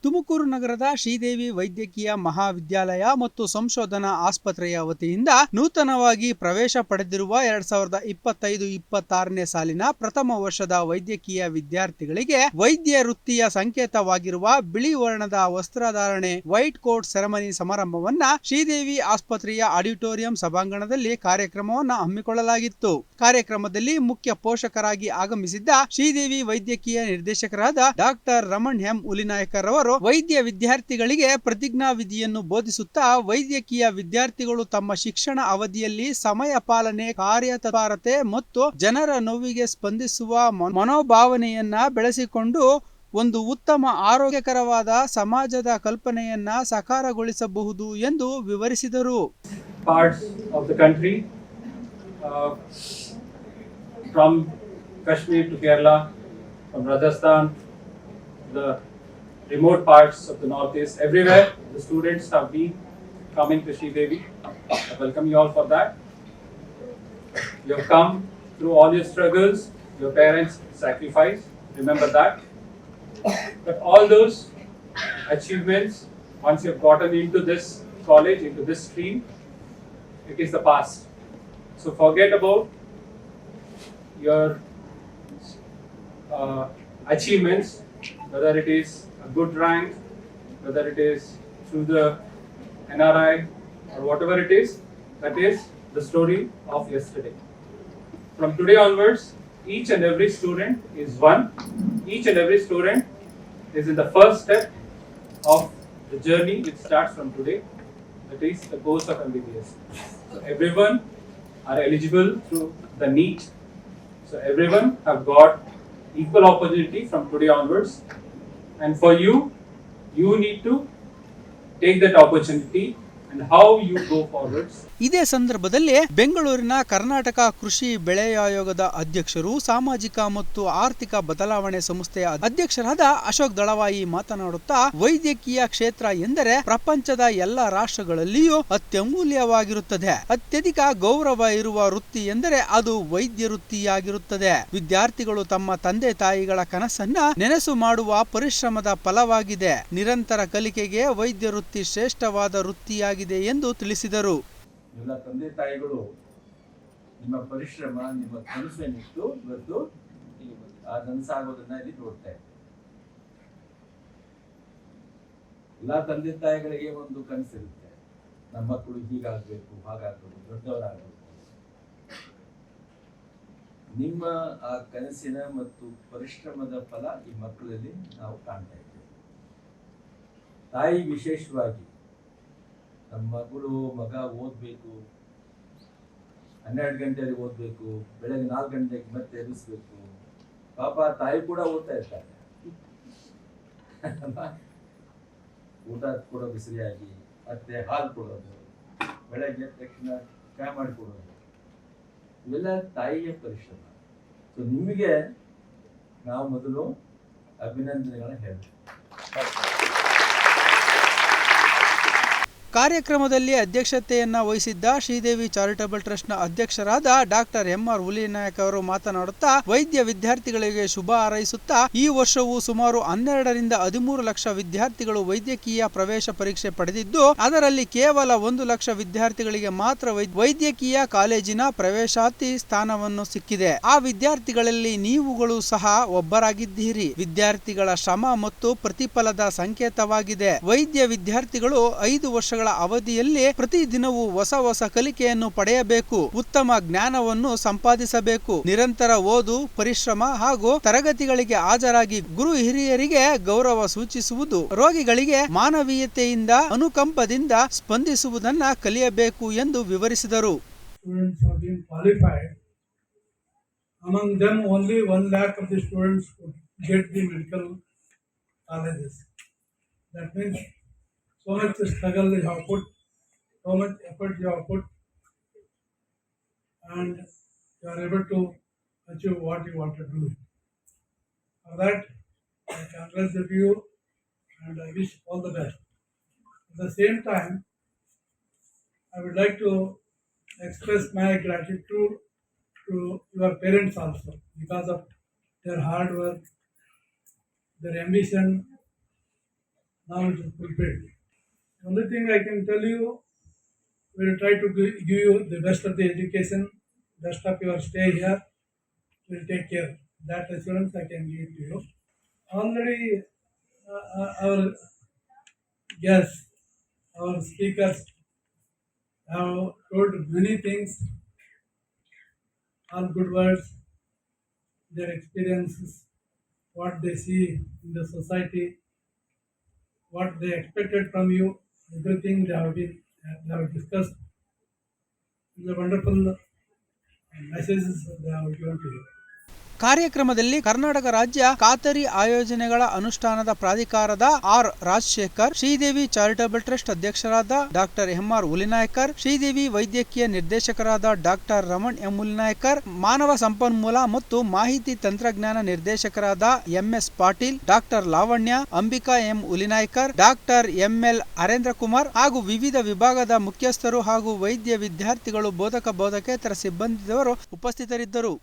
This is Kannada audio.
ತುಮಕೂರು ನಗರದ ಶ್ರೀದೇವಿ ವೈದ್ಯಕೀಯ ಮಹಾವಿದ್ಯಾಲಯ ಮತ್ತು ಸಂಶೋಧನಾ ಆಸ್ಪತ್ರೆಯ ವತಿಯಿಂದ ನೂತನವಾಗಿ ಪ್ರವೇಶ ಪಡೆದಿರುವ 2025-26ನೇ ಸಾಲಿನ ಪ್ರಥಮ ವರ್ಷದ ವೈದ್ಯಕೀಯ ವಿದ್ಯಾರ್ಥಿಗಳಿಗೆ ವೈದ್ಯ ವೃತ್ತಿಯ ಸಂಕೇತವಾಗಿರುವ ಬಿಳಿ ವರ್ಣದ ವಸ್ತ್ರಧಾರಣೆ ವೈಟ್ ಕೋಟ್ ಸೆರೆಮನಿ ಸಮಾರಂಭವನ್ನ ಶ್ರೀದೇವಿ ಆಸ್ಪತ್ರೆಯ ಆಡಿಟೋರಿಯಂ ಸಭಾಂಗಣದಲ್ಲಿ ಕಾರ್ಯಕ್ರಮವನ್ನು ಹಮ್ಮಿಕೊಳ್ಳಲಾಗಿತ್ತು. ಕಾರ್ಯಕ್ರಮದಲ್ಲಿ ಮುಖ್ಯ ಪೋಷಕರಾಗಿ ಆಗಮಿಸಿದ್ದ ಶ್ರೀದೇವಿ ವೈದ್ಯಕೀಯ ನಿರ್ದೇಶಕರಾದ ಡಾಕ್ಟರ್ ರಮಣ್ ಎಂ ಉಲಿನಾಯಕರ್ ಅವರು ವೈದ್ಯ ವಿದ್ಯಾರ್ಥಿಗಳಿಗೆ ಪ್ರತಿಜ್ಞಾ ವಿಧಿಯನ್ನು ಬೋಧಿಸುತ್ತಾ ವೈದ್ಯಕೀಯ ವಿದ್ಯಾರ್ಥಿಗಳು ತಮ್ಮ ಶಿಕ್ಷಣ ಅವಧಿಯಲ್ಲಿ ಸಮಯ ಪಾಲನೆ, ಕಾರ್ಯತತ್ಪರತೆ ಮತ್ತು ಜನರ ನೋವಿಗೆ ಸ್ಪಂದಿಸುವ ಮನೋಭಾವನೆಯನ್ನ ಬೆಳೆಸಿಕೊಂಡು ಒಂದು ಉತ್ತಮ ಆರೋಗ್ಯಕರವಾದ ಸಮಾಜದ ಕಲ್ಪನೆಯನ್ನ ಸಾಕಾರಗೊಳಿಸಬಹುದು ಎಂದು ವಿವರಿಸಿದರು. Parts of the country, from Kashmir to Kerala, from Rajasthan, the remote parts of the northeast, everywhere the students have been coming to Sridevi. I welcome you all for that. You have come through all your struggles, your parents' sacrifice, remember that. But all those achievements, once you have gotten into this college, into this stream, it is the past. So forget about your achievements, whether it is a good rank, whether it is through the NRI or whatever it is, that is the story of yesterday. From today onwards, each and every student is one. Each and every student is in the first step of the journey which starts from today, that is the course of MBBS. So everyone are eligible through the NEET. So everyone have got equal opportunity from today onwards. And for you, you need to take that opportunity and how you go forwards. ಇದೇ ಸಂದರ್ಭದಲ್ಲಿ ಬೆಂಗಳೂರಿನ ಕರ್ನಾಟಕ ಕೃಷಿ ಬೆಳೆ ಆಯೋಗದ ಅಧ್ಯಕ್ಷರು, ಸಾಮಾಜಿಕ ಮತ್ತು ಆರ್ಥಿಕ ಬದಲಾವಣೆ ಸಂಸ್ಥೆಯ ಅಧ್ಯಕ್ಷರಾದ ಅಶೋಕ್ ದಳವಾಯಿ ಮಾತನಾಡುತ್ತಾ, ವೈದ್ಯಕೀಯ ಕ್ಷೇತ್ರ ಎಂದರೆ ಪ್ರಪಂಚದ ಎಲ್ಲ ರಾಷ್ಟ್ರಗಳಲ್ಲಿಯೂ ಅತ್ಯಮೂಲ್ಯವಾಗಿರುತ್ತದೆ. ಅತ್ಯಧಿಕ ಗೌರವ ಇರುವ ವೃತ್ತಿ ಎಂದರೆ ಅದು ವೈದ್ಯ ವೃತ್ತಿಯಾಗಿರುತ್ತದೆ. ವಿದ್ಯಾರ್ಥಿಗಳು ತಮ್ಮ ತಂದೆ ತಾಯಿಗಳ ಕನಸನ್ನ ನೆನಸು ಮಾಡುವ ಪರಿಶ್ರಮದ ಫಲವಾಗಿದೆ. ನಿರಂತರ ಕಲಿಕೆಗೆ ವೈದ್ಯ ವೃತ್ತಿ ಶ್ರೇಷ್ಠವಾದ ವೃತ್ತಿಯಾಗಿದೆ ಎಂದು ತಿಳಿಸಿದರು. ಎಲ್ಲ ತಂದೆ ತಾಯಿಗಳು ನಿಮ್ಮ ಪರಿಶ್ರಮ, ನಿಮ್ಮ ಕನಸನ್ನಿಟ್ಟು ಇವತ್ತು ಆ ಕನಸಾಗೋದನ್ನ ಇಲ್ಲಿ ನೋಡ್ತಾ ಇದ್ದಾರೆ. ಎಲ್ಲ ತಂದೆ ತಾಯಿಗಳಿಗೆ ಒಂದು ಕನಸಿರುತ್ತೆ, ನಮ್ಮ ಮಕ್ಕಳು ಹೀಗಾಗ್ಬೇಕು, ಹಾಗಾಗ್ಬೇಕು, ದೊಡ್ಡವರಾಗಬೇಕು. ನಿಮ್ಮ ಆ ಕನಸಿನ ಮತ್ತು ಪರಿಶ್ರಮದ ಫಲ ಈ ಮಕ್ಕಳಲ್ಲಿ ನಾವು ಕಾಣ್ತಾ ಇದ್ದೇವೆ. ತಾಯಿ ವಿಶೇಷವಾಗಿ ನಮ್ಮ ಮಗ ಓದಬೇಕು, 12 ಗಂಟೆಗೆ ಓದಬೇಕು, ಬೆಳಗ್ಗೆ 4 ಗಂಟೆಗೆ ಮತ್ತೆ ಎಬ್ಬಿಸ್ಬೇಕು. ಪಾಪ ತಾಯಿ ಕೂಡ ಓದ್ತಾ ಇರ್ತಾರೆ. ಊಟ ಕೊಡೋದು ಸರಿಯಾಗಿ, ಮತ್ತೆ ಹಾಲು ಕೊಡೋದು, ಬೆಳಗ್ಗೆ ತಕ್ಷಣ ಚಹಾ ಮಾಡಿಕೊಡೋದು, ಇವೆಲ್ಲ ತಾಯಿಯ ಪರಿಶ್ರಮ. ಸೊ ನಿಮಗೆ ನಾವು ಮೊದಲು ಅಭಿನಂದನೆಗಳನ್ನ ಹೇಳ್ತೀವಿ. ಕಾರ್ಯಕ್ರಮದಲ್ಲಿ ಅಧ್ಯಕ್ಷತೆಯನ್ನ ವಹಿಸಿದ್ದ ಶ್ರೀದೇವಿ ಚಾರಿಟಬಲ್ ಟ್ರಸ್ಟ್ನ ಅಧ್ಯಕ್ಷರಾದ ಡಾಕ್ಟರ್ ಎಂಆರ್ ಉಲಿನಾಯಕ್ ಅವರು ಮಾತನಾಡುತ್ತಾ, ವೈದ್ಯ ವಿದ್ಯಾರ್ಥಿಗಳಿಗೆ ಶುಭ ಹಾರೈಸುತ್ತಾ, ಈ ವರ್ಷವೂ ಸುಮಾರು 12 ರಿಂದ 13 ಲಕ್ಷ ವಿದ್ಯಾರ್ಥಿಗಳು ವೈದ್ಯಕೀಯ ಪ್ರವೇಶ ಪರೀಕ್ಷೆ ಪಡೆದಿದ್ದು, ಅದರಲ್ಲಿ ಕೇವಲ 1 ಲಕ್ಷ ವಿದ್ಯಾರ್ಥಿಗಳಿಗೆ ಮಾತ್ರ ವೈದ್ಯಕೀಯ ಕಾಲೇಜಿನ ಪ್ರವೇಶಾತಿ ಸ್ಥಾನವನ್ನು ಸಿಕ್ಕಿದೆ. ಆ ವಿದ್ಯಾರ್ಥಿಗಳಲ್ಲಿ ನೀವುಗಳು ಸಹ ಒಬ್ಬರಾಗಿದ್ದೀರಿ. ವಿದ್ಯಾರ್ಥಿಗಳ ಶ್ರಮ ಮತ್ತು ಪ್ರತಿಫಲದ ಸಂಕೇತವಾಗಿದೆ. ವೈದ್ಯ ವಿದ್ಯಾರ್ಥಿಗಳು 5 ವರ್ಷಗಳ ಅವಧಿಯಲ್ಲಿ ಪ್ರತಿದಿನವೂ ಹೊಸ ಕಲಿಕೆಯನ್ನು ಪಡೆಯಬೇಕು, ಉತ್ತಮ ಜ್ಞಾನವನ್ನು ಸಂಪಾದಿಸಬೇಕು. ನಿರಂತರ ಓದು, ಪರಿಶ್ರಮ ಹಾಗೂ ತರಗತಿಗಳಿಗೆ ಹಾಜರಾಗಿ ಗುರು ಹಿರಿಯರಿಗೆ ಗೌರವ ಸೂಚಿಸುವುದು, ರೋಗಿಗಳಿಗೆ ಮಾನವೀಯತೆಯಿಂದ ಅನುಕಂಪದಿಂದ ಸ್ಪಂದಿಸುವುದನ್ನ ಕಲಿಯಬೇಕು ಎಂದು ವಿವರಿಸಿದರು. Among them, only 1 lakh of the students could get the medical colleges. That means so much struggle you have put, so much effort you have put, and you are able to achieve what you want to do. For that, I congratulate you and I wish all the best. At the same time, I would like to express my gratitude to your parents also, because of their hard work, their ambition, now it is fulfilled. The only thing I can tell you, we will try to give you the best of the education, best of your stay here. We will take care. That assurance I can give to you. Already our guests, our speakers have told many things, all good words, their experiences, what they see in the society, what they expected from you, everything they have discussed. The wonderful messages they have given to you. ಕಾರ್ಯಕ್ರಮದಲ್ಲಿ ಕರ್ನಾಟಕ ರಾಜ್ಯ ಖಾತರಿ ಆಯೋಜನೆಗಳ ಅನುಷ್ಠಾನದ ಪ್ರಾಧಿಕಾರದ R Rajashekar, Sridevi charitable trust ಅಧ್ಯಕ್ಷರಾದ ಡಾಕ್ಟರ್ ಎಂಆರ್ ಹುಲಿನಾಯ್ಕರ್, ಶ್ರೀದೇವಿ ವೈದ್ಯಕೀಯ ನಿರ್ದೇಶಕರಾದ ಡಾಕ್ಟರ್ ರಮಣ್ ಎಂ ಹುಲಿನಾಯ್ಕರ್, ಮಾನವ ಸಂಪನ್ಮೂಲ ಮತ್ತು ಮಾಹಿತಿ ತಂತ್ರಜ್ಞಾನ ನಿರ್ದೇಶಕರಾದ MS Patil, doctor Lavanya, Ambika M Hulinaikar, doctor ML Harendra Kumar ಹಾಗೂ ವಿವಿಧ ವಿಭಾಗದ ಮುಖ್ಯಸ್ಥರು ಹಾಗೂ ವೈದ್ಯ ವಿದ್ಯಾರ್ಥಿಗಳು, ಬೋಧಕ ಬೋಧಕೇತರ ಸಿಬ್ಬಂದಿದವರು ಉಪಸ್ಥಿತರಿದ್ದರು.